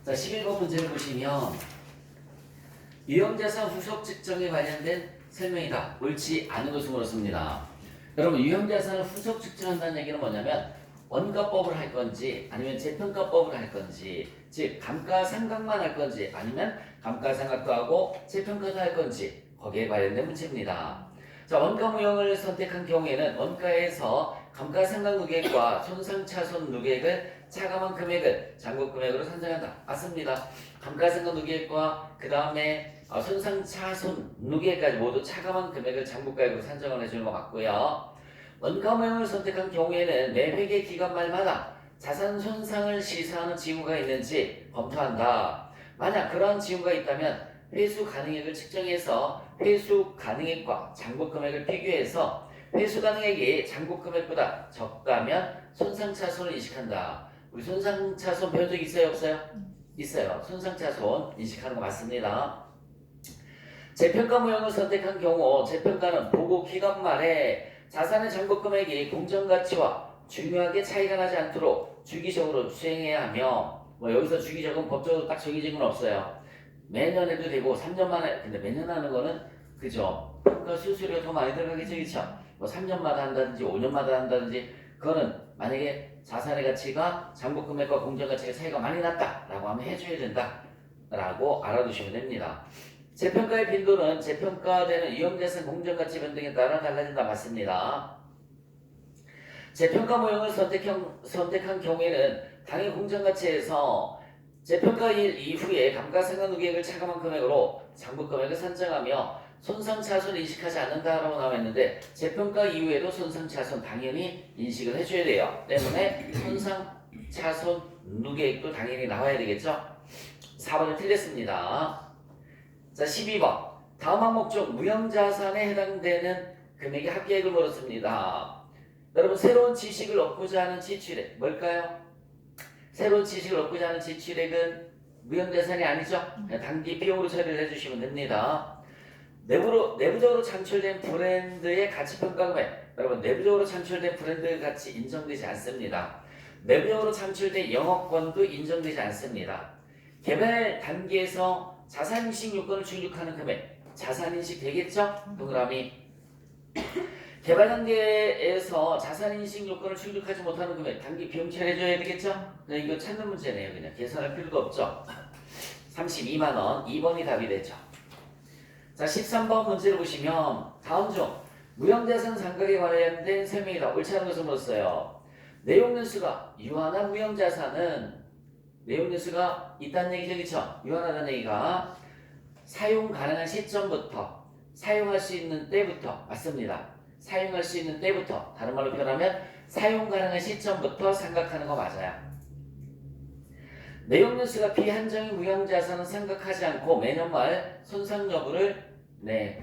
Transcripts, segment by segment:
자, 11번 문제를 보시면 유형자산 후속 측정에 관련된 설명이다. 옳지 않은 것을 물었습니다. 여러분, 유형자산을 후속 측정한다는 얘기는 뭐냐면 원가법을 할 건지 아니면 재평가법을 할 건지, 즉 감가상각만 할 건지 아니면 감가상각도 하고 재평가도 할 건지, 거기에 관련된 문제입니다. 자, 원가무형을 선택한 경우에는 원가에서 감가상각 누계액과 손상차손 누계액을 차감한 금액을 잔고금액으로 산정한다. 맞습니다. 감가상각 누계액과 그 다음에 손상차손 누계액까지 모두 차감한 금액을 잔고가액으로 산정을 해주는 거 맞고요. 원가무형을 선택한 경우에는 매 회계 기간 말마다 자산 손상을 시사하는 징후가 있는지 검토한다. 만약 그러한 징후가 있다면 회수 가능액을 측정해서 회수 가능액과 잔고금액을 비교해서 회수 가능액이 잔고금액보다 적다면 손상차손을 인식한다. 우리 손상차손 배운 적 있어요? 없어요? 있어요. 손상차손 인식하는 거 맞습니다. 재평가 모형을 선택한 경우 재평가는 보고 기간 말에 자산의 잔고금액이 공정가치와 중요하게 차이가 나지 않도록 주기적으로 수행해야 하며, 여기서 주기적은 법적으로 딱 정해진 건 없어요. 매년 해도 되고 3년 만에, 근데 매년 하는 거는 그죠? 평가 수수료가 더 많이 들어가겠죠, 그쵸? 3년마다 한다든지 5년마다 한다든지, 그거는 만약에 자산의 가치가 잔고금액과 공정가치가 차이가 많이 났다라고 하면 해줘야 된다라고 알아두시면 됩니다. 재평가의 빈도는 재평가되는 유형자산 공정가치 변동에 따라 달라진다. 맞습니다. 재평가 모형을 선택한 경우에는 당해 공정가치에서 재평가일 이후에 감가상각 누계액을 차감한 금액으로 잔고금액을 산정하며 손상차손을 인식하지 않는다라고 나와있는데, 재평가 이후에도 손상차손 당연히 인식을 해줘야 돼요. 때문에 손상차손 누계액도 당연히 나와야 되겠죠. 4번은 틀렸습니다. 자, 12번. 다음 항목 중 무형자산에 해당되는 금액의 합계액을 물었습니다. 여러분, 새로운 지식을 얻고자 하는 지출액 뭘까요? 새로운 지식을 얻고자 하는 지출액은 무형자산이 아니죠? 단기 비용으로 처리를 해주시면 됩니다. 내부적으로 창출된 브랜드의 가치평가금액, 여러분, 내부적으로 창출된 브랜드 가치 인정되지 않습니다. 내부적으로 창출된 영업권도 인정되지 않습니다. 개발 단계에서 자산인식 요건을 충족하는 금액, 자산인식 되겠죠? 동그라미. 개발 단계에서 자산인식 요건을 충족하지 못하는 금액, 단기 비용 처리해줘야 되겠죠? 그냥 이거 찾는 문제네요. 그냥 계산할 필요도 없죠. 32만원, 2번이 답이 되죠. 자, 13번 문제를 보시면 다음 중 무형자산 상각에 관련된 설명이다. 옳지 않은 것을 물었어요. 내용연수가 유한한 무형자산은 내용연수가 있다는 얘기죠, 그쵸? 유한하다는 얘기가 사용 가능한 시점부터 사용할 수 있는 때부터, 맞습니다. 사용할 수 있는 때부터, 다른 말로 표현하면 사용 가능한 시점부터 생각하는 거 맞아요. 내용연수가 비한정인 무형자산은 생각하지 않고 매년 말 손상 여부를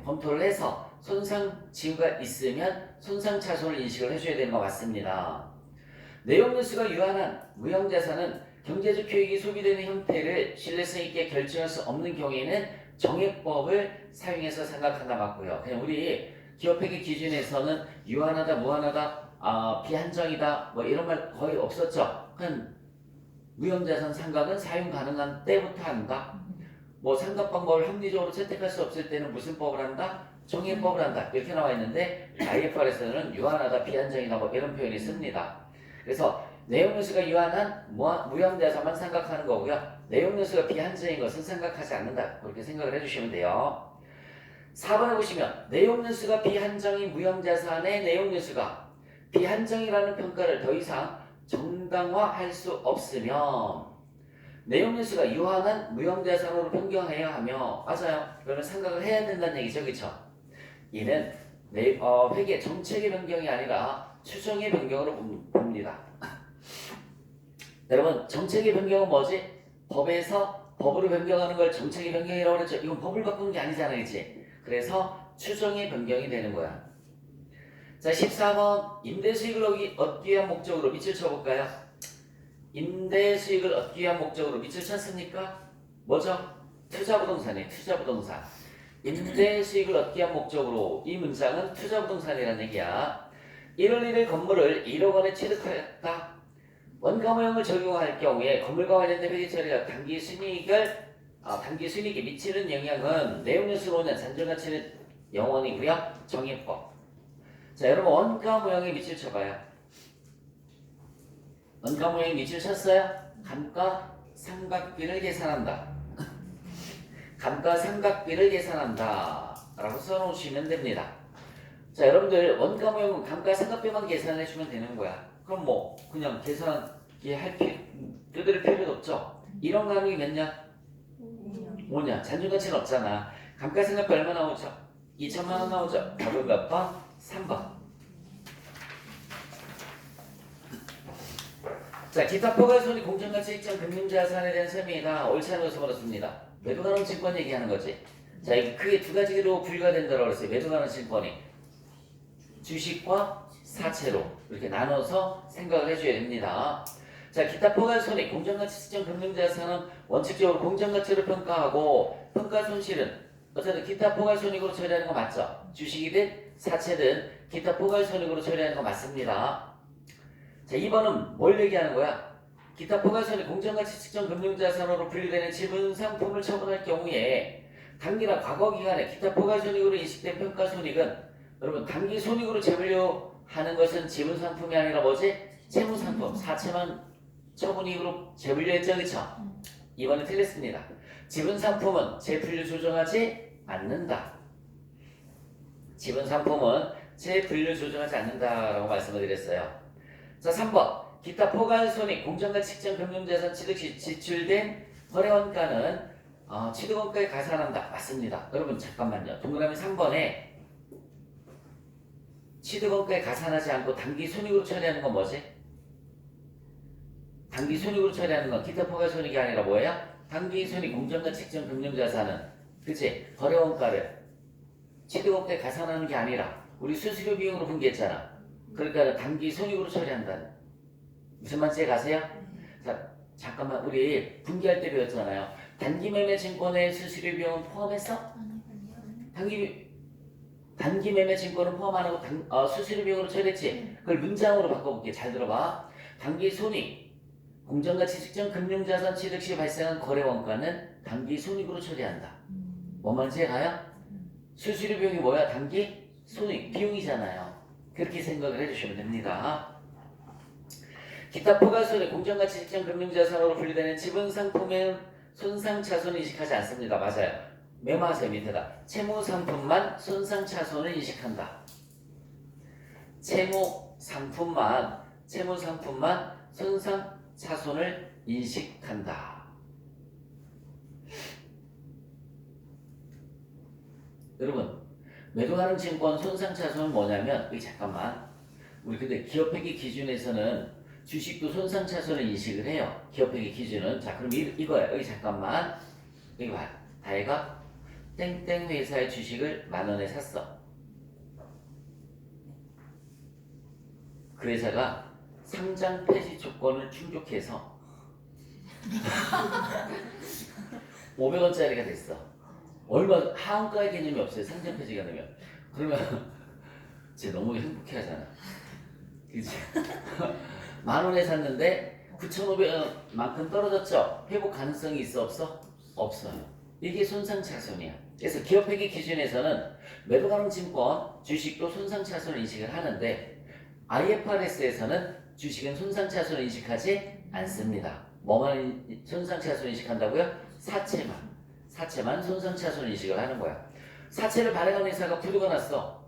검토를 해서 손상 징후가 있으면 손상차손을 인식을 해줘야 되는 거 맞습니다. 내용연수가 유한한 무형자산은 경제적 효익이 소비되는 형태를 신뢰성 있게 결정할 수 없는 경우에는 정액법을 사용해서 생각한다. 맞고요. 그냥 우리 기업회계 기준에서는 유한하다, 무한하다, 비한정이다 이런 말 거의 없었죠. 그냥 무형자산 상각은 사용 가능한 때부터 한다. 상각 방법을 합리적으로 채택할 수 없을 때는 무슨 법을 한다? 정액법을 한다. 이렇게 나와 있는데 IFRS에서는 유한하다, 비한정이다 이런 표현이 씁니다. 그래서 내용연수가 유한한 무형자산만 생각하는 거고요. 내용연수가 비한정인 것은 생각하지 않는다. 그렇게 생각을 해주시면 돼요. 4번에 보시면 내용연수가 비한정인 무형자산의 내용연수가 비한정이라는 평가를 더 이상 정당화할 수 없으면 내용연수가 유한한 무형자산으로 변경해야 하며, 맞아요. 그러면 생각을 해야 된다는 얘기죠, 그쵸? 이는 회계 정책의 변경이 아니라 추정의 변경으로 봅니다. 여러분, 정책의 변경은 뭐지? 법에서 법으로 변경하는 걸 정책의 변경이라고 그랬죠. 이건 법을 바꾸는 게 아니잖아, 그치? 그래서 추정의 변경이 되는 거야. 자, 14번. 임대수익을 얻기 위한 목적으로 밑줄 쳐볼까요? 임대수익을 얻기 위한 목적으로 밑줄 쳤습니까? 뭐죠? 투자부동산이에요. 투자부동산. 임대수익을 얻기 위한 목적으로, 이 문장은 투자부동산이라는 얘기야. 1월 1일 건물을 1억 원에 취득하였다. 원가모형을 적용할 경우에 건물과 관련된 회계 처리가 단기 순이익에 미치는 영향은 내용연수로 오는 잔존가치는 0원이고요. 정의법. 자, 여러분 원가모형에 밑줄 쳐봐요. 원가모형에 밑줄 쳤어요? 감가상각비를 계산한다. 감가상각비를 계산한다 라고 써놓으시면 됩니다. 자, 여러분들 원가모형은 감가상각비만 계산해 주면 되는 거야. 그럼 뭐 그냥 두드릴 필요도 없죠. 이런 가능이 몇 년? 5년. 잔존가치는 없잖아. 감가상각비 얼마 나오죠? 2천만 원 나오죠. 답은 몇 번? 3번. 자, 기타 포괄손익 공정가치 일정 금융자산에 대한 설명이다. 옳지 않은 것을 물었습니다. 매도가능 증권 얘기하는 거지. 자, 이게 크게 두 가지로 분류가 된다고 그랬어요. 매도가능 증권이 주식과 사채로 이렇게 나눠서 생각을 해줘야 됩니다. 자, 기타 포괄손익 공정가치 측정 금융자산은 원칙적으로 공정가치로 평가하고 평가손실은 어쨌든 기타 포괄손익으로 처리하는 거 맞죠? 주식이든 사채든 기타 포괄손익으로 처리하는 거 맞습니다. 자, 2번은 뭘 얘기하는 거야? 기타 포괄손익 공정가치 측정 금융자산으로 분류되는 지분 상품을 처분할 경우에 단기나 과거 기간에 기타 포괄손익으로 인식된 평가손익은 여러분 단기 손익으로 재분류하는 것은 지분 상품이 아니라 뭐지? 채무 상품. 사채만 처분 이후로 재분류했죠, 그쵸? 2번은 틀렸습니다. 지분 상품은 재분류 조정하지 않는다. 지분 상품은 재분류 조정하지 않는다라고 말씀을 드렸어요. 자, 3번. 기타 포괄손익 공정가치 측정 금융자산 취득 시 지출된 거래원가는 취득원가에 가산한다. 맞습니다. 여러분 잠깐만요. 동그라미 3번에 취득원가에 가산하지 않고 단기 손익으로 처리하는 건 뭐지? 단기 손익으로 처리하는 건 기타 포괄손익이 아니라 뭐예요? 단기 손익 공정가치 측정 금융자산은 그치? 거래원가를 취득원가에 가산하는 게 아니라 우리 수수료 비용으로 분기했잖아. 그러니까 단기 손익으로 처리한다는. 무슨 말인지 가세요? 자, 잠깐만 우리 분기할 때 배웠잖아요. 단기 매매 증권의 수수료 비용은 포함했어? 단기 매매 증권은 포함 안 하고 수수료 비용으로 처리했지? 그걸 문장으로 바꿔볼게. 잘 들어봐. 단기 손익 공정가치 측정 금융자산 취득 시 발생한 거래 원가는 단기 손익으로 처리한다. 뭔 말인지 가요? 수수료 비용이 뭐야? 단기 손익 비용이잖아요. 그렇게 생각을 해주시면 됩니다. 기타 포괄손익 공정가치 측정 금융자산으로 분류되는 지분 상품의 손상 차손을 인식하지 않습니다. 맞아요. 메모하세요. 밑에다. 채무 상품만 손상 차손을 인식한다. 채무 상품만 손상 차손을 인식한다. 여러분 매도가능 증권 손상 차손은 뭐냐면 잠깐만 우리 근데 기업회계 기준에서는 주식도 손상 차손을 인식을 해요. 기업회계 기준은. 자, 그럼 이거야. 여기 잠깐만 여기 봐. 다혜가 땡땡 회사의 주식을 10,000원에 샀어. 그 회사가 상장 폐지 조건을 충족해서 500원짜리가 됐어. 얼마 하한가의 개념이 없어요. 상장 폐지가 되면. 그러면 쟤 너무 행복해하잖아. 그치? 10,000원에 샀는데 9,500원만큼 떨어졌죠? 회복 가능성이 있어 없어? 없어요. 이게 손상차손이야. 그래서 기업회계 기준에서는 매도가능 증권, 주식도 손상차손을 인식을 하는데 IFRS에서는 주식은 손상차손을 인식하지 않습니다. 뭐만 손상차손을 인식한다고요? 사채만 손상차손을 인식을 하는 거야. 사채를 발행한 회사가 부도가 났어.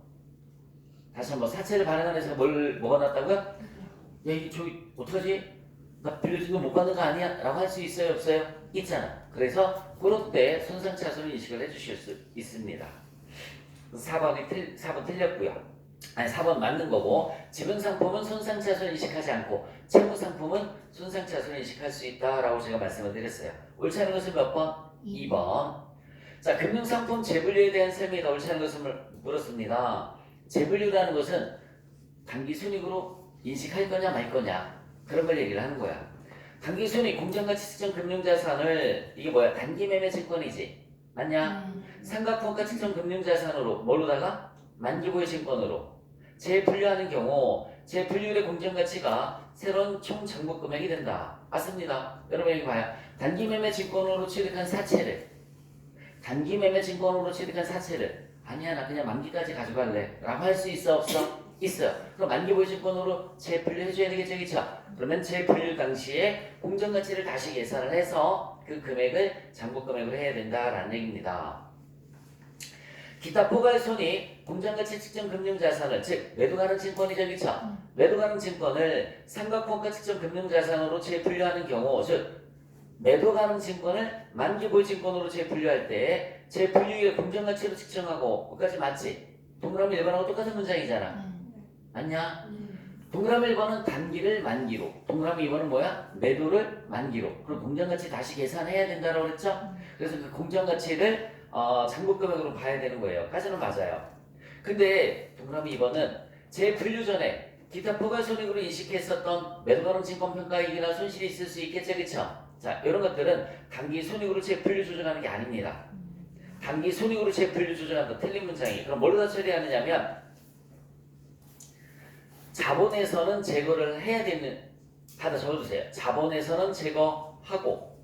다시 한번 사채를 발행한 회사가 뭐가 났다고요? 야, 저기 어떡하지? 나 빌려준 거 못 받는 거 아니야? 라고 할 수 있어요? 없어요? 있잖아. 그래서 그럴 때 손상차손을 인식을 해주실 수 있습니다. 4번 틀렸고요. 아니 4번 맞는 거고 지분상품은 손상차손을 인식하지 않고 채무상품은 손상차손을 인식할 수 있다라고 제가 말씀을 드렸어요. 옳지 않은 것은 몇 번? 2번. 자, 금융상품 재분류에 대한 설명이 옳지 않은 것을 물었습니다. 재분류라는 것은 단기 순이익으로 인식할 거냐 말 거냐 그런 걸 얘기를 하는 거야. 단기 순이익 공정가치 측정 금융자산을 이게 뭐야? 단기 매매 증권이지 맞냐? 상각분가 측정 금융자산으로 뭘로다가 만기보유 증권으로 재분류하는 경우 재분류율의 공정가치가 새로운 총 장부 금액이 된다. 맞습니다. 여러분 여기 봐요. 단기 매매 증권으로 취득한 사채를 아니야 나 그냥 만기까지 가져갈래 라고 할 수 있어 없어? 있어요. 그럼 만기 보유 증권으로 재분류해줘야 되겠죠, 그쵸? 그러면 재분류 당시에 공정가치를 다시 계산을 해서 그 금액을 장부 금액으로 해야 된다라는 얘기입니다. 기타 포괄손익 공정가치 측정 금융자산을 즉 매도 가능 증권이죠, 그쵸? 매도 가능 증권을 삼각형가 측정 금융자산으로 재분류하는 경우 즉 매도 가능 증권을 만기 보유 증권으로 재분류할 때 재분류의 공정가치로 측정하고 그까지 맞지? 동그라미 1번하고 똑같은 문장이잖아. 맞냐? 동그라미 1번은 단기를 만기로, 동그라미 2번은 뭐야? 매도를 만기로. 그럼 공정가치 다시 계산해야 된다고 그랬죠? 그래서 그 공정가치를 장부 금액으로 봐야 되는 거예요. 까지는 맞아요. 근데 동그라미 2번은 재분류 전에 기타 포괄손익으로 인식했었던 매도 가능 증권 평가이익이나 손실이 있을 수 있겠죠, 그쵸? 자, 이런 것들은 단기 손익으로 재분류 조정하는 게 아닙니다. 단기 손익으로 재분류 조정한다. 틀린 문장이. 그럼 뭘로 다 처리하느냐면 자본에서는 제거를 해야 되는, 하나 적어주세요. 자본에서는 제거하고,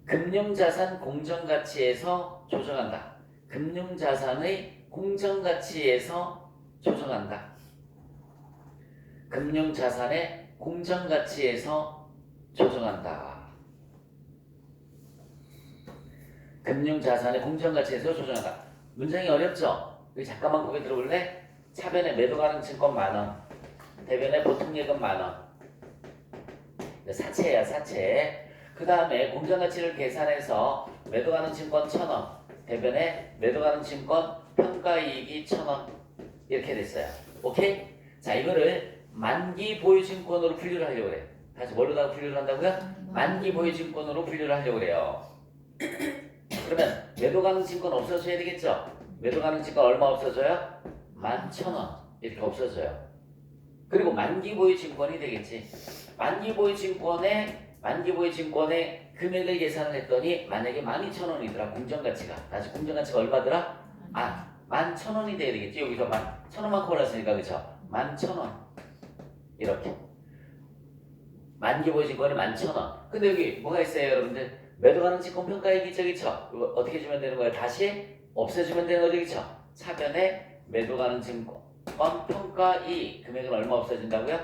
금융자산 공정가치에서 조정한다. 금융자산의 공정가치에서 조정한다. 금융자산의 공정가치에서 조정한다. 금융자산의 공정가치에서 조정한다. 문장이 어렵죠? 여기 잠깐만 고개 들어볼래? 차변에 매도 가능 증권 만원, 대변에 보통예금 만원. 사채야, 사채. 그 다음에 공정가치를 계산해서 매도 가능 증권 1,000원, 대변에 매도 가능 증권 평가이익이 1,000원. 이렇게 됐어요. 오케이? 자, 이거를 만기 보유 증권으로 분류를 하려고 그래. 다시 뭘로다가 분류를 한다고요? 만기 보유 증권으로 분류를 하려고 그래요. 그러면 매도 가능 증권 없어져야 되겠죠? 매도 가능 증권 얼마 없어져요? 11,000원 이렇게 없어져요. 그리고 만기 보유 증권이 되겠지. 만기 보유 증권의 금액을 계산을 했더니 만약에 12,000원이더라 공정가치가. 다시 공정가치가 얼마더라? 11,000원이 돼야 되겠지. 여기서 1,000원만 골랐으니까 그쵸? 11,000원 이렇게. 만기 보유 증권이 11,000원. 근데 여기 뭐가 있어요, 여러분들? 매도 가능 증권 평가이익이 있죠, 그쵸? 이거 어떻게 주면 되는 거예요? 다시 없애주면 되는 거죠, 그쵸? 차변에 매도 가능 증권 평가이익 금액은 얼마 없어진다고요?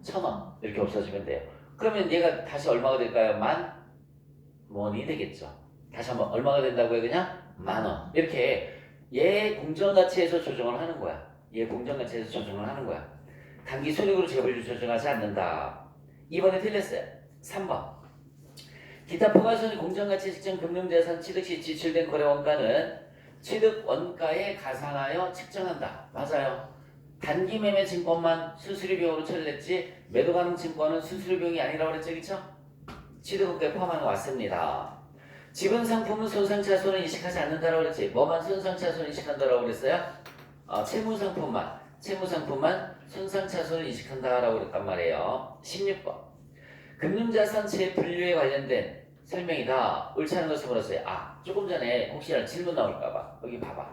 1,000원 이렇게 없어지면 돼요. 그러면 얘가 다시 얼마가 될까요? 10,000원이 되겠죠. 다시 한번 얼마가 된다고요? 그냥 10,000원. 이렇게 얘 공정가치에서 조정을 하는 거야. 단기 손익으로 재분류 조정하지 않는다. 2번에 틀렸어요. 3번. 기타 포괄손익 공정가치 측정 금융자산 취득 시 지출된 거래 원가는 취득 원가에 가산하여 측정한다. 맞아요. 단기 매매 증권만 수수료 비용으로 처리했지 매도 가능 증권은 수수료 비용이 아니라고 그랬죠, 그쵸? 취득 원가에 포함하는 거 맞습니다. 지분 상품은 손상차손을 인식하지 않는다라고 그랬지. 뭐만 손상차손을 인식한다라고 그랬어요? 채무 상품만 손상차손을 인식한다라고 그랬단 말이에요. 16번. 금융자산 재분류에 관련된 설명이다. 옳지 않은 것을 물었어요. 조금 전에 혹시나 질문 나올까봐 여기 봐봐.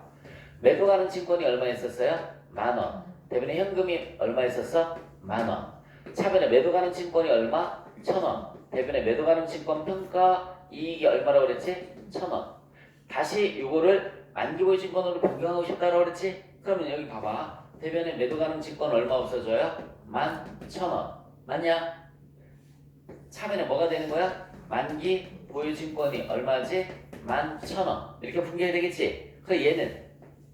매도 가능 증권이 얼마 있었어요? 10,000원. 대변에 현금이 얼마 있었어? 10,000원. 차변에 매도 가능 증권이 얼마? 1,000원. 대변에 매도 가능 증권 평가 이익이 얼마라고 그랬지? 1,000원. 다시 이거를 만기 보유 증권으로 변경하고 싶다라고 그랬지? 그러면 여기 봐봐. 대변에 매도 가능 증권 얼마 없어져요? 11,000원. 맞냐? 차변에 뭐가 되는 거야? 만기 보유 증권이 얼마지? 11,000원. 이렇게 분개해야 되겠지? 그래서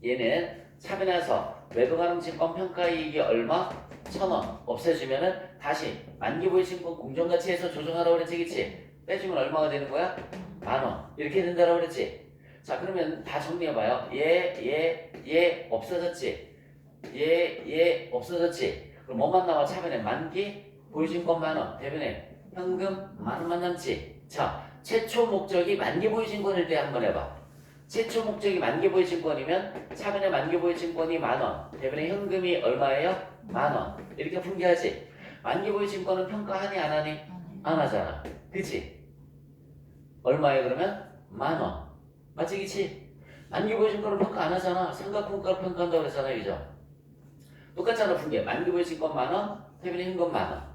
얘는 차변에 와서 매도 가능 증권 평가이익이 얼마? 1,000원. 없애주면은 다시 만기 보유 증권 공정가치에서 조정하라고 그랬지, 그치? 빼주면 얼마가 되는 거야? 10,000원. 이렇게 된다라고 그랬지? 자, 그러면 다 정리해봐요. 얘 없어졌지? 얘 없어졌지? 그럼 뭐만 남아? 차변에 만기 보유 증권 10,000원. 대변에 현금 10,000원만 남지? 자, 최초 목적이 만기 보유 증권일 때 한번 해봐. 최초 목적이 만기 보유 증권이면 차변에 만기 보유 증권이 10,000원, 대변에 현금이 얼마예요? 10,000원. 이렇게 분개하지. 만기 보유 증권은 평가하니 안 하니? 안 하잖아. 그치? 얼마예요 그러면? 10,000원. 맞지, 그치? 만기보증권은 평가 안 하잖아. 상각분가로 평가한다고 그랬잖아요. 그죠? 똑같잖아. 분계. 만기보증권 만원, 대변에 현금 만원.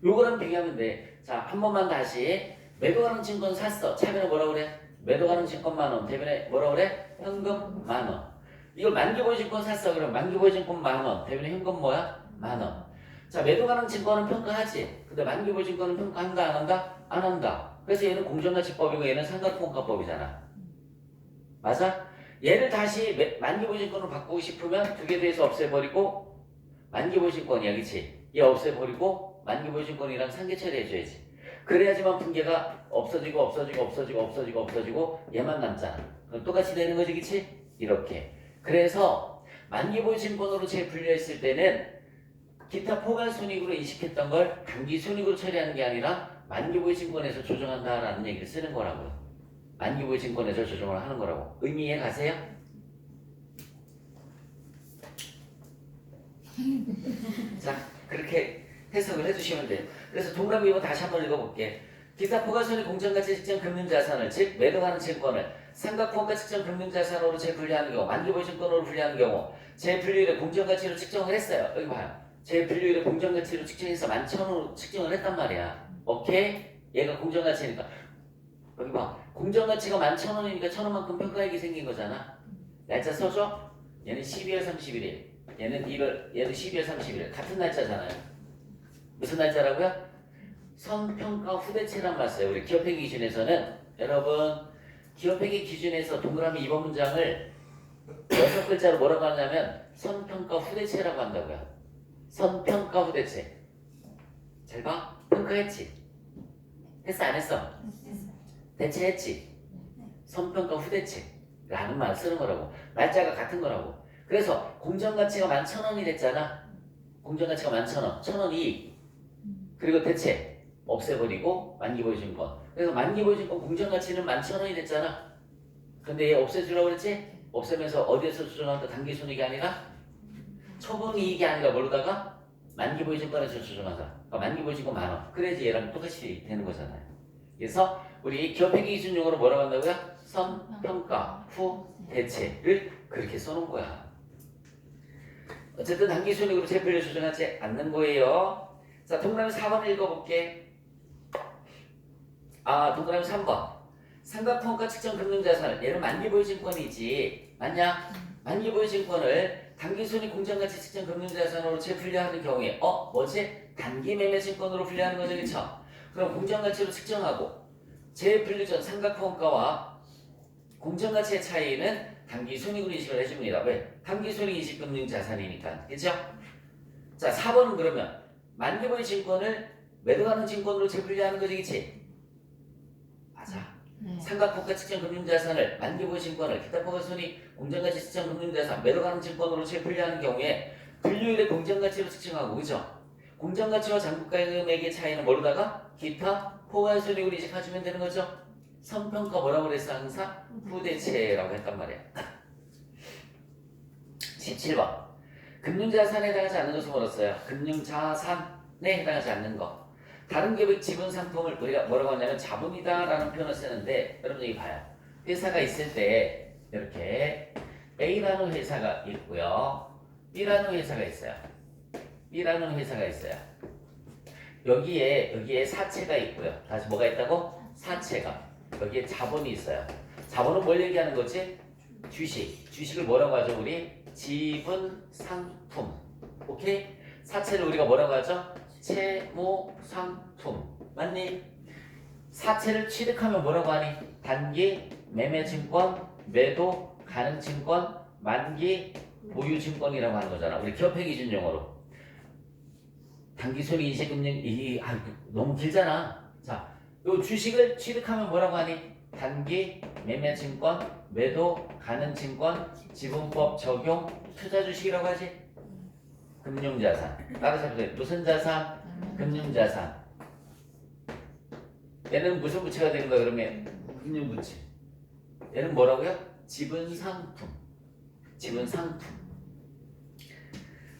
요거랑 비교하면 돼. 자, 한 번만 다시. 매도 가능 증권 샀어. 차변에 뭐라 그래? 매도 가능 증권 만원, 대변에 뭐라 그래? 현금 만원. 이걸 만기보증권 샀어. 그럼 만기보증권 만원, 대변에 현금 뭐야? 만원. 자, 매도 가능 증권은 평가하지. 근데 만기보증권은 평가한다, 안 한다? 안 한다. 그래서 얘는 공정가치법이고 얘는 상각분가법이잖아. 맞아? 얘를 다시 만기보증권으로 바꾸고 싶으면 두 개 돼서 없애버리고 만기보증권이야, 그치? 얘 없애버리고 만기보증권이랑 상계 처리해줘야지. 그래야지만 분계가 없어지고 얘만 남잖아. 그럼 똑같이 되는 거지, 그치? 이렇게. 그래서 만기보증권으로 재분류했을 때는 기타 포괄손익으로 인식했던 걸 단기손익으로 처리하는 게 아니라 만기보증권에서 조정한다라는 얘기를 쓰는 거라고요. 만기보증권에서 조정을 하는 거라고. 의미 이해 가세요? 자, 그렇게 해석을 해주시면 돼요. 그래서 동그라미 이거 다시 한번 읽어볼게. 기타 포괄손익 공정가치 측정 금융자산을, 즉 매도 가능 채권을 상각분가 측정 금융자산으로 재분류하는 경우, 만기보증권으로 분류하는 경우 재분류일에 공정가치로 측정을 했어요. 여기 봐요. 재분류일에 공정가치로 측정해서 11,000원으로 측정을 했단 말이야. 오케이? 얘가 공정가치니까. 여기 봐. 공정가치가 11,000원이니까 1,000원만큼 평가액이 생긴 거잖아. 날짜 써줘? 얘는 12월 31일. 얘는 12월 31일. 같은 날짜잖아요. 무슨 날짜라고요? 선평가 후대체란 말 써요. 우리 기업회계 기준에서는 여러분 기업회계 기준에서 동그라미 2번 문장을 6글자로 뭐라고 하냐면 선평가 후대체라고 한다고요. 선평가 후대체. 잘 봐. 평가했지? 했어 안 했어? 대체했지? 선평가 후대체라는 말을 쓰는 거라고. 날짜가 같은 거라고. 그래서 공정가치가 11,000원이 됐잖아. 공정가치가 11,000원. 1,000원 이익. 그리고 대체 없애버리고 만기보증권. 그래서 만기보증권 공정가치는 11,000원이 됐잖아. 근데 얘 없애주라고 그랬지? 없애면서 어디에서 조정한다? 단기손익이 아니라 초분이익이 아니라 뭘로다가 만기보증권에서 조정한다. 그러니까 만기보증권 만원. 그래야지 얘랑 똑같이 되는 거잖아요. 그래서 우리 기업회계 기준 용어로 뭐라고 한다고요? 선평가 후 대체를 그렇게 써놓은 거야. 어쨌든 단기손익으로 재분류 조정하지 않는 거예요. 자, 동그라미 4번 읽어볼게. 동그라미 3번. 상각평가 측정 금융자산을, 얘는 만기보유증권이지. 맞냐? 만기보유증권을 단기손익 공정가치 측정 금융자산으로 재분류하는 경우에 뭐지? 단기매매증권으로 분류하는 거죠, 그쵸? 그럼 공정가치로 측정하고 재분류 전 상각평가와 공정가치의 차이는 단기손익으로 인식을 해줍니다. 왜? 단기손익 인식 금융자산이니까. 그쵸? 자, 4번은 그러면 만기보유 증권을 매도하는 증권으로 재분류하는 거지, 그치? 맞아. 상각평가 측정 금융자산을 만기보유 증권을 기타 포괄손익 공정가치 측정 금융자산 매도가능 증권으로 재분류하는 경우에 분류일의 공정가치로 측정하고, 그죠? 공정가치와 잔고가액의 차이는 모르다가 기타 포괄손익으로 인식해주면 되는 거죠? 선평가 뭐라고 그랬어 항상? 후대체라고 했단 말이야. 17번. 금융자산에 해당하지 않는 것을 물었어요. 금융자산에 해당하지 않는 것. 다른 기업의 지분 상품을 우리가 뭐라고 하냐면 자본이다라는 표현을 쓰는데 여러분 여기 봐요. 회사가 있을 때 이렇게 A라는 회사가 있고요. B라는 회사가 있어요. B라는 회사가 있어요. 여기에 사채가 있고요. 다시 뭐가 있다고? 사채가. 여기에 자본이 있어요. 자본은 뭘 얘기하는 거지? 주식. 주식을 뭐라고 하죠 우리? 지분 상품. 오케이? 사채를 우리가 뭐라고 하죠? 채무 상품. 맞니? 사채를 취득하면 뭐라고 하니? 단기 매매증권, 매도 가능증권, 만기 보유증권이라고 하는 거잖아. 우리 기업회계 기준 용어로. 단기손익 인식금융 너무 길잖아. 자, 요 주식을 취득하면 뭐라고 하니? 단기 매매증권, 매도 가능증권, 지분법 적용 투자주식이라고 하지? 금융자산. 따라서 보세요. 무슨 자산? 금융자산. 얘는 무슨 부채가 되는 거야 그러면? 금융부채. 얘는 뭐라고요? 지분상품. 지분상품.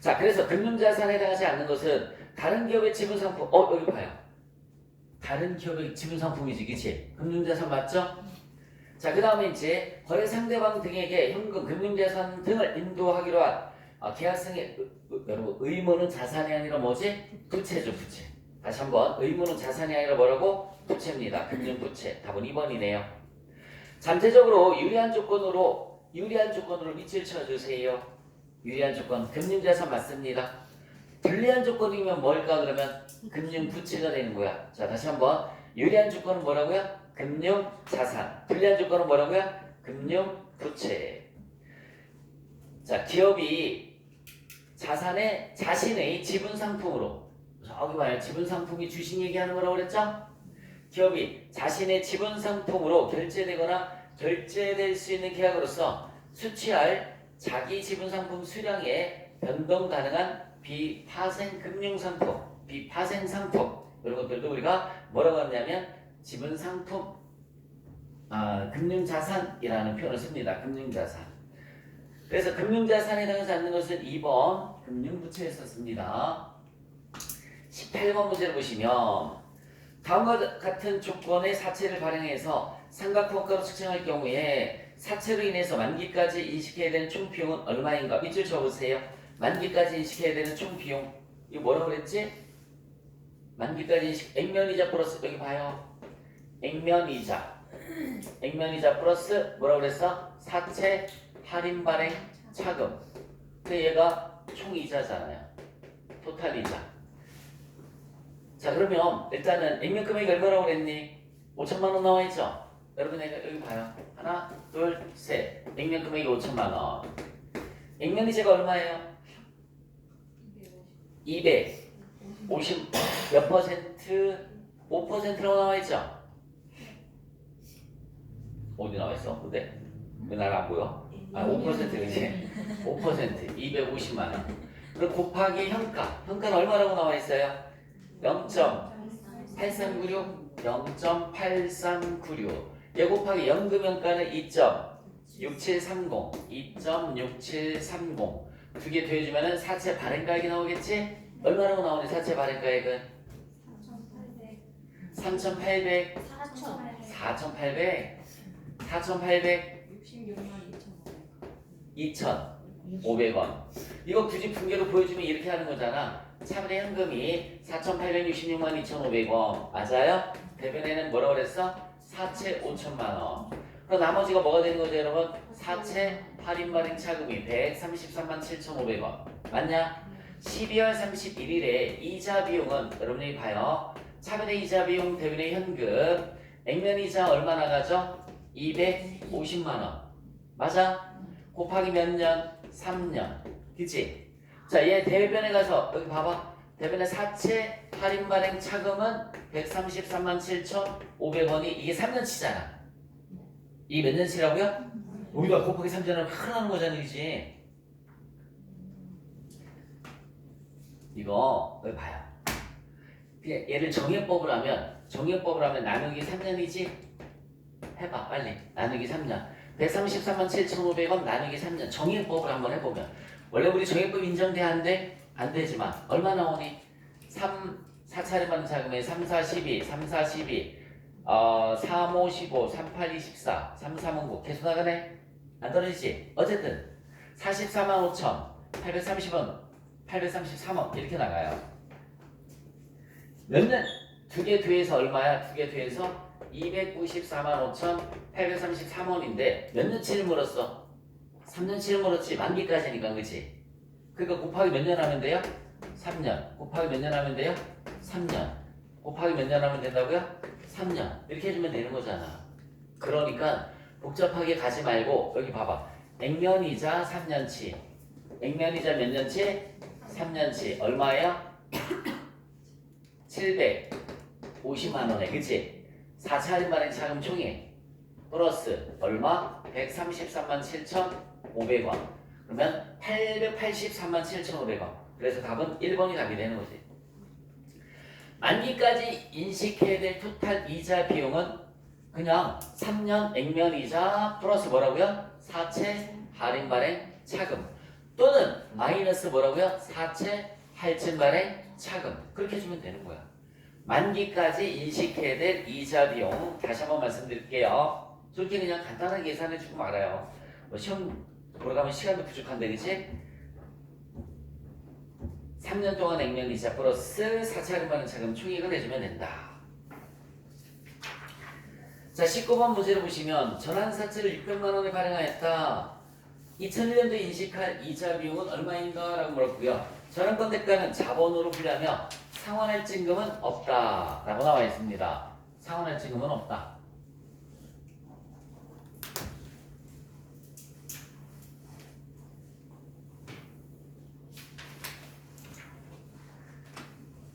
자, 그래서 금융자산에 해당하지 않는 것은 다른 기업의 지분상품. 여기 봐요. 다른 기업의 지분상품이지, 그치? 금융자산 맞죠? 자, 그 다음에 이제 거래 상대방 등에게 현금, 금융자산 등을 인도하기로 한 계약성의 여러분 의무는 자산이 아니라 뭐지? 부채죠, 부채. 다시 한번 의무는 자산이 아니라 뭐라고? 부채입니다. 금융부채. 답은 2번이네요. 잠재적으로 유리한 조건으로 밑줄 쳐주세요. 유리한 조건 금융자산 맞습니다. 불리한 조건이면 뭘까 그러면 금융부채가 되는 거야. 자, 다시 한번 유리한 조건은 뭐라고요? 금융자산. 불리한 조건은 뭐라고요? 금융부채. 자, 기업이 자산에 자신의 지분 상품으로, 저기 봐요. 지분 상품이 주식 얘기하는 거라고 그랬죠? 기업이 자신의 지분 상품으로 결제되거나 결제될 수 있는 계약으로서 수취할 자기 지분 상품 수량에 변동 가능한 비파생 금융 상품, 비파생 상품 이런 것들도 우리가 뭐라고 하냐면 지분 상품, 금융자산이라는 표현을 씁니다. 금융자산. 그래서 금융자산에 해당하지 않는 것은 2번 금융부채에 썼습니다. 18번 문제를 보시면 다음과 같은 조건의 사채를 발행해서 삼각형가로 측정할 경우에 사채로 인해서 만기까지 인식해야 되는 총 비용은 얼마인가? 밑줄 쳐보세요. 만기까지 인식해야 되는 총 비용. 이거 뭐라고 그랬지? 만기까지 인식, 액면이자 플러스, 여기 봐요. 액면이자 플러스 뭐라고 그랬어? 사채 할인 발행 차금. 근데 얘가 총 이자잖아요. 토탈 이자. 자, 그러면 일단은 액면 금액이 얼마라고 그랬니? 5천만 원 나와 있죠? 여러분 여기 봐요. 하나, 둘, 셋. 액면 금액이 5천만 원. 액면 이자가 얼마예요? 250 몇 퍼센트? 5%라고 나와 있죠? 어디 나와 있어? 근데 왜 나를 안 보여? 5%지. 5% 250만 원. 그리고 곱하기 현가. 현가는 얼마라고 나와 있어요? 0.8396 0.8396 얘 곱하기 연금연가는 2.6730 2.6730 두 개 더해주면 사채 발행가액이 나오겠지? 얼마라고 나오니 사채 발행가액은? 3,800 4,800 2,500원. 이거 굳이 분계로 보여주면 이렇게 하는 거잖아. 차분의 현금이 4,866만 2,500원 맞아요? 대변에는 뭐라고 그랬어? 사채 5천만 원. 그럼 나머지가 뭐가 되는 거죠 여러분? 사채 할인 발행 차금이 133만 7,500원 맞냐? 12월 31일에 이자 비용은 여러분이 봐요. 차변의 이자 비용 대변의 현금 액면 이자 얼마 나가죠? 250만 원 맞아? 곱하기 몇 년? 3년 그치? 자, 얘 대변에 가서 여기 봐봐. 대변에 사채 할인 발행 차금은 133만 7,500원이 이게 3년치잖아. 이게 몇 년치라고요? 여기다 곱하기 3년을 하나는 거잖아, 그지? 이거 여기 봐요. 그냥 얘를 정해법을 하면 나누기 3년이지? 해봐, 빨리. 나누기 3년. 133만 7,500원 나누기 3년. 정해법을 한번 해보면. 원래 우리 정해법 인정돼야 안 돼? 안 되지만 얼마 나오니? 4차례 받는 자금에 3, 4, 12, 3, 4, 12 3, 5, 15, 3, 8, 24 3, 3, 9 계속 나가네? 안 떨어지지? 어쨌든 44만 5천 830원 833원 이렇게 나가요. 몇 년? 두 개 더해서 얼마야? 두 개 더해서 294만 5천 833원인데 몇 년치를 물었어? 3년치를 물었지. 만기까지니까 그치? 그러니까 곱하기 몇 년 하면 돼요? 3년. 곱하기 몇 년 하면 돼요? 3년. 곱하기 몇 년 하면 된다고요? 3년. 이렇게 해주면 되는 거잖아. 그러니까 복잡하게 가지 말고 여기 봐봐. 액면이자 3년치. 액면이자 몇 년치? 3년치. 얼마예요? 750만 원에 그치? 4차 할인 발행 차금 총액 플러스 얼마? 133만 7,500원. 그러면 883만 7,500원. 그래서 답은 1번이 답이 되는 거지. 만기까지 인식해야 될 토탈 이자 비용은 그냥 3년 액면 이자 플러스 뭐라고요? 사채 할인 발행 차금 또는 마이너스 뭐라고요? 사채 할증 발행 차금 그렇게 해주면 되는 거야. 만기까지 인식해야 될 이자 비용 다시 한번 말씀드릴게요. 저렇게 그냥 간단하게 계산해주고 말아요. 뭐 시험 보러 가면 시간도 부족한데 그치? 3년 동안 액면 이자 플러스 4차례 받은 차금 총액을 내주면 된다. 자 19번 문제를 보시면 전환사채를 600만 원에 발행하였다. 2001년도에 인식할 이자 비용은 얼마인가? 라고 물었고요. 전환권 대가는 자본으로 분류하며 상환할 증금은 없다 라고 나와 있습니다. 상환할 증금은 없다.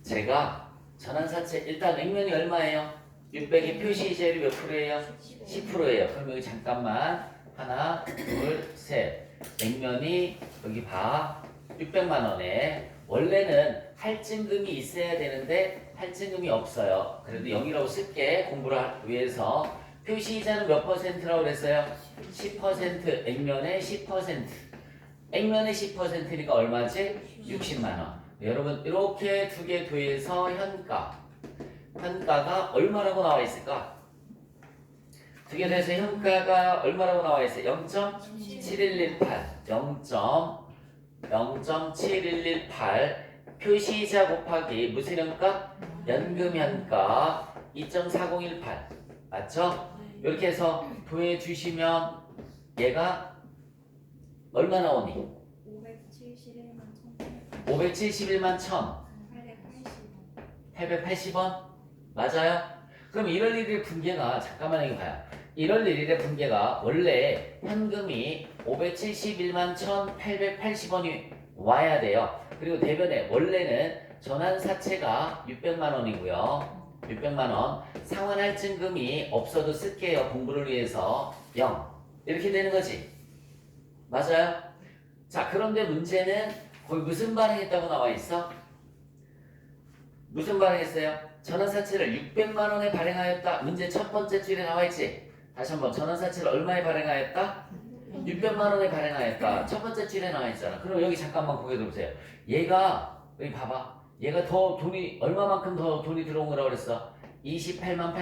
제가 전환사채 일단 액면이 얼마예요? 600의 표시이자율이 몇 프로예요? 10%예요. 그럼 여기 잠깐만 하나, 둘, 셋. 액면이 여기 봐. 600만 원에 원래는 할증금이 있어야 되는데 할증금이 없어요. 그래도 0이라고 쓸게 공부를 위해서. 표시이자는 몇 퍼센트라고 그랬어요? 10%. 액면의 10%. 액면의 10%니까 얼마지? 60만 원. 여러분 이렇게 두 개 더해서 현가가 얼마라고 나와 있을까? 두 개 더해서 현가가 얼마라고 나와 있어요? 0.7118 0.7118 표시이자 곱하기 무슨 현가? 연금 현가 2.4018 맞죠? 이렇게 해서 더해 주시면 얘가 얼마 나오니? 571만 1,000 880원 맞아요? 그럼 1월 1일 분계가 잠깐만 여기 봐요. 1월 1일의 분계가 원래 현금이 571만 1,880원이 와야 돼요. 그리고 대변에 원래는 전환사채가 600만 원이고요. 600만 원 상환할 증금이 없어도 쓸게요. 공부를 위해서 0 이렇게 되는 거지. 맞아요? 자 그런데 문제는 거기 무슨 발행했다고 나와 있어? 무슨 발행했어요? 전환사채를 600만 원에 발행하였다. 문제 첫 번째 줄에 나와 있지. 다시 한번 전환사채를 얼마에 발행하였다? 600만 원에 발행하였다. 첫 번째 줄에 나와 있잖아. 그럼 여기 잠깐만 고개 들어보세요. 얘가 여기 봐봐. 얘가 더 돈이 얼마만큼 더 돈이 들어온 거라고 그랬어? 28만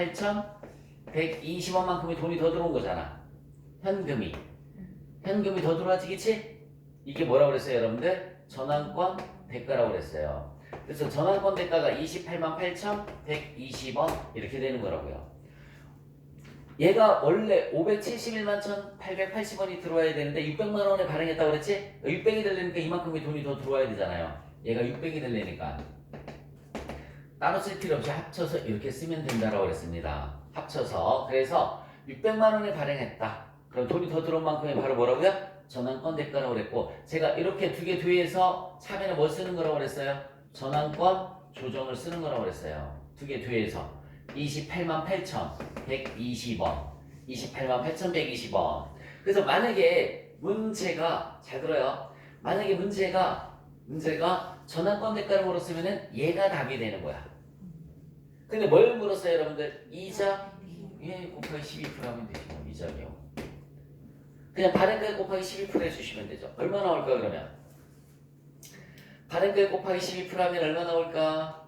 8,120원만큼의 돈이 더 들어온 거잖아. 현금이 더 들어왔지, 그치? 이게 뭐라고 그랬어요, 여러분들? 전환권 대가라고 그랬어요. 그래서 전환권 대가가 28만 8,120원 이렇게 되는 거라고요. 얘가 원래 571만 1,880원이 들어와야 되는데 600만 원에 발행했다고 그랬지? 600이 되려니까 이만큼의 돈이 더 들어와야 되잖아요. 얘가 600이 되려니까 따로 쓸 필요 없이 합쳐서 이렇게 쓰면 된다라고 그랬습니다. 합쳐서 그래서 600만 원에 발행했다. 그럼 돈이 더 들어온 만큼이 바로 뭐라고요? 전환권 대가라고 그랬고 제가 이렇게 두 개 뒤에서 차변에 뭐 쓰는 거라고 그랬어요? 전환권 조정을 쓰는 거라고 그랬어요. 두 개 뒤에서 28만 8,120원 28만 8,120원 그래서 만약에 문제가 잘 들어요. 만약에 문제가 전환권 대가를 물었으면 얘가 답이 되는 거야. 근데 뭘 물었어요 여러분들? 이자 곱하기 12% 하면 되죠. 이자 비용 그냥 발행가액 곱하기 12% 해주시면 되죠. 얼마 나올까 그러면? 발행가액 곱하기 12% 하면 얼마 나올까?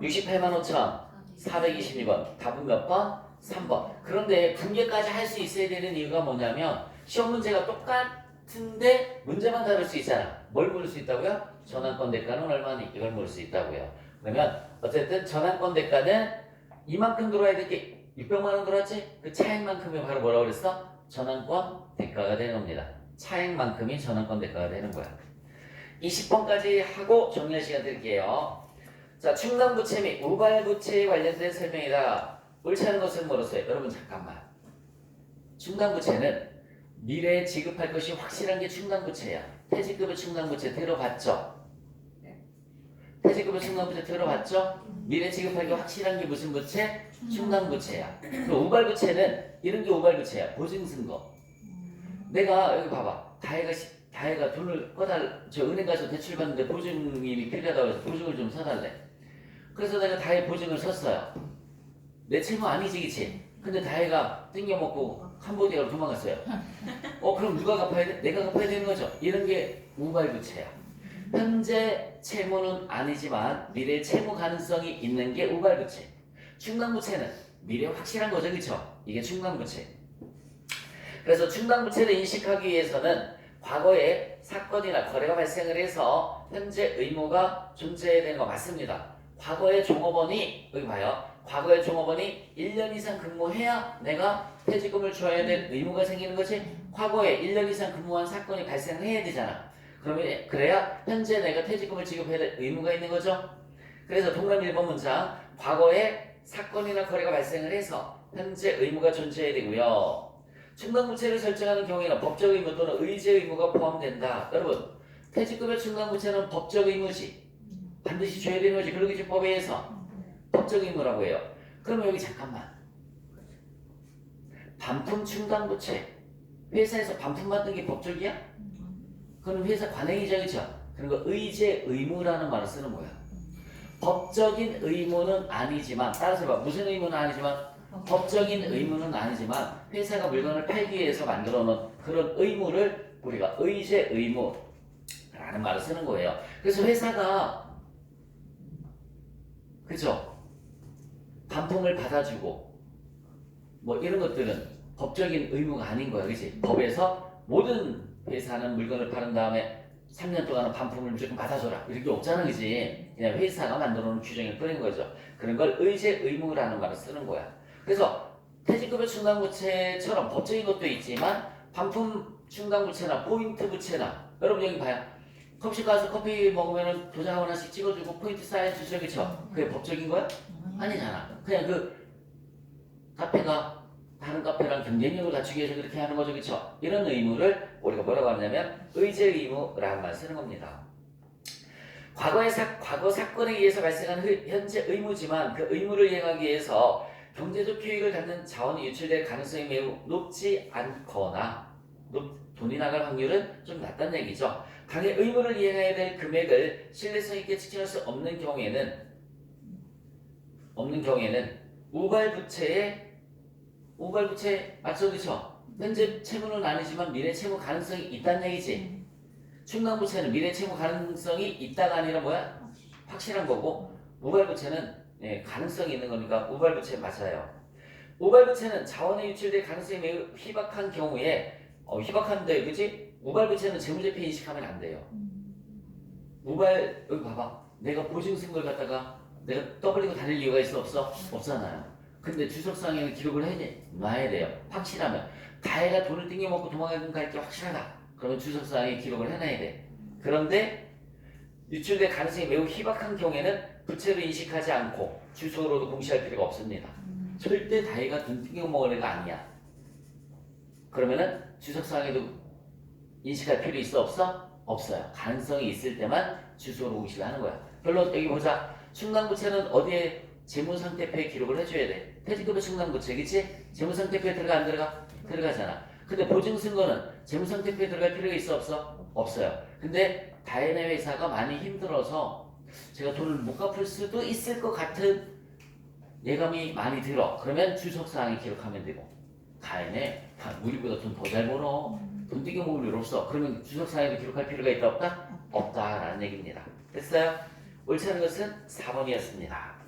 68만 5,426원. 답은 몇 번? 3번. 그런데 분계까지 할 수 있어야 되는 이유가 뭐냐면 시험 문제가 똑같은데 문제만 다를 수 있잖아. 뭘 물을 수 있다고요? 전환권 대가는 얼마니? 이걸 물을 수 있다고요. 그러면 어쨌든 전환권 대가는 이만큼 들어와야 될 게 600만 원 들어왔지? 그 차액만큼이 바로 뭐라고 그랬어? 전환권 대가가 되는 겁니다. 차액만큼이 전환권 대가가 되는 거야. 20번까지 하고 정리할 시간 드릴게요. 자, 충당부채 및 우발부채에 관련된 설명이다. 옳지 않은 것은 뭐로써요? 여러분 잠깐만. 충당부채는 미래에 지급할 것이 확실한 게 충당부채야. 퇴직급의 충당부채 들어봤죠? 퇴직급의 충당부채 들어봤죠? 미래 지급할 게 확실한 게 무슨 부채? 충당부채야. 우발부채는 이런 게 우발부채야. 보증승거. 내가 여기 봐봐. 다혜가 돈을 저 은행 가서 대출 받는데 보증이 필요하다고 해서 보증을 좀 서달래. 그래서 내가 다혜 보증을 섰어요. 내 채무 아니지, 그치? 근데 다혜가 땡겨먹고 캄보디아로 도망갔어요. 그럼 누가 갚아야 돼? 내가 갚아야 되는 거죠. 이런 게 우발부채야. 현재 채무는 아니지만 미래 채무 가능성이 있는 게 우발부채. 충당부채는 미래 확실한 거죠, 그쵸? 이게 충당부채. 그래서 충당부채를 인식하기 위해서는 과거에 사건이나 거래가 발생을 해서 현재 의무가 존재해야 되는 거 맞습니다. 과거의 종업원이 여기 봐요. 과거의 종업원이 1년 이상 근무해야 내가 퇴직금을 줘야 될 의무가 생기는 거지. 과거에 1년 이상 근무한 사건이 발생을 해야 되잖아. 그러면 그래야 현재 내가 퇴직금을 지급해야 될 의무가 있는 거죠. 그래서 동그라미 1번 문장, 과거에 사건이나 거래가 발생을 해서 현재 의무가 존재해야 되고요. 충당부채를 설정하는 경우에는 법적 의무 또는 의제 의무가 포함된다. 여러분, 퇴직금의 충당부채는 법적 의무지. 반드시 줘야 되는 거지. 그러기 법에 의해서 법적 의무라고 해요. 그러면 여기 잠깐만. 반품 충당부채. 회사에서 반품 받는 게 법적이야? 그럼 회사 관행이죠, 그렇죠? 그리고 의제 의무라는 말을 쓰는 거야. 법적인 의무는 아니지만, 따라서 봐. 무슨 의무는 아니지만 법적인 의무는 아니지만 회사가 물건을 팔기 위해서 만들어 놓은 그런 의무를 우리가 의제 의무라는 말을 쓰는 거예요. 그래서 회사가 그죠? 반품을 받아주고 뭐 이런 것들은 법적인 의무가 아닌 거야. 그치? 법에서 모든 회사는 물건을 파는 다음에 3년 동안은 반품을 무조건 받아줘라 이렇게 없잖아. 그치? 그냥 회사가 만들어 놓은 규정일 뿐인 거죠. 그런 걸 의제 의무라는 말을 쓰는 거야. 그래서 퇴직급여 충당부채처럼 법적인 것도 있지만 반품 충당부채나 포인트 부채나 여러분 여기 봐요. 커피숍 가서 커피 먹으면 도장 하나씩 찍어주고 포인트 쌓여 주죠. 그쵸? 그게 법적인 거야? 아니잖아. 그냥 그 카페가 다른 카페랑 경쟁력을 갖추기 위해서 그렇게 하는 거죠. 그쵸? 이런 의무를 우리가 뭐라고 하냐면 의제 의무라는 말 쓰는 겁니다. 과거 사건에 의해서 발생한 현재 의무지만 그 의무를 이행하기 위해서 경제적 효익을 갖는 자원이 유출될 가능성이 매우 높지 않거나 돈이 나갈 확률은 좀 낮다는 얘기죠. 당의 의무를 이행해야 될 금액을 신뢰성 있게 측정할 수 없는 경우에는 우발부채 맞죠? 그쵸? 현재 채무는 아니지만 미래 채무 가능성이 있다는 얘기지. 충당부채는 미래 채무 가능성이 있다가 아니라 뭐야? 확실한 거고 우발부채는 가능성이 있는 거니까 우발부채 맞아요. 우발부채는 자원이 유출될 가능성이 매우 희박한 경우에 희박한데 그치? 우발부채는 재무제표 인식하면 안 돼요. 여기 봐봐. 내가 보증 쓴 걸 갖다가 내가 떠벌리고 다닐 이유가 있어 없어? 없잖아요. 근데 주석상에는 기록을 놔야 돼요. 확실하면. 다혜가 돈을 띵겨먹고 도망갈 게 확실하다. 그러면 주석상에 기록을 해놔야 돼. 그런데 유출될 가능성이 매우 희박한 경우에는 부채로 인식하지 않고 주소로도 공시할 필요가 없습니다. 절대 다혜가 돈 띵겨먹을 애가 아니야. 그러면은 주석상에도 인식할 필요 있어 없어? 없어요. 가능성이 있을 때만 주소로 공시를 하는 거야. 별로 여기 보자. 충당부채는 어디에 재무상태표에 기록을 해줘야 돼. 퇴직급여 충당부채 그치? 재무상태표에 들어가 안 들어가? 들어가잖아. 근데 보증 쓴 거는 재무상태표에 들어갈 필요가 있어 없어? 없어요. 근데 다혜네 회사가 많이 힘들어서 제가 돈을 못 갚을 수도 있을 것 같은 예감이 많이 들어. 그러면 주석사항에 기록하면 되고 다혜네 우리보다 돈 더 잘 벌어. 돈 띄겨 먹을 일 없어. 그러면 주석사항에도 기록할 필요가 있다 없다? 없다라는 얘기입니다. 됐어요? 옳지 않은 것은 4번이었습니다.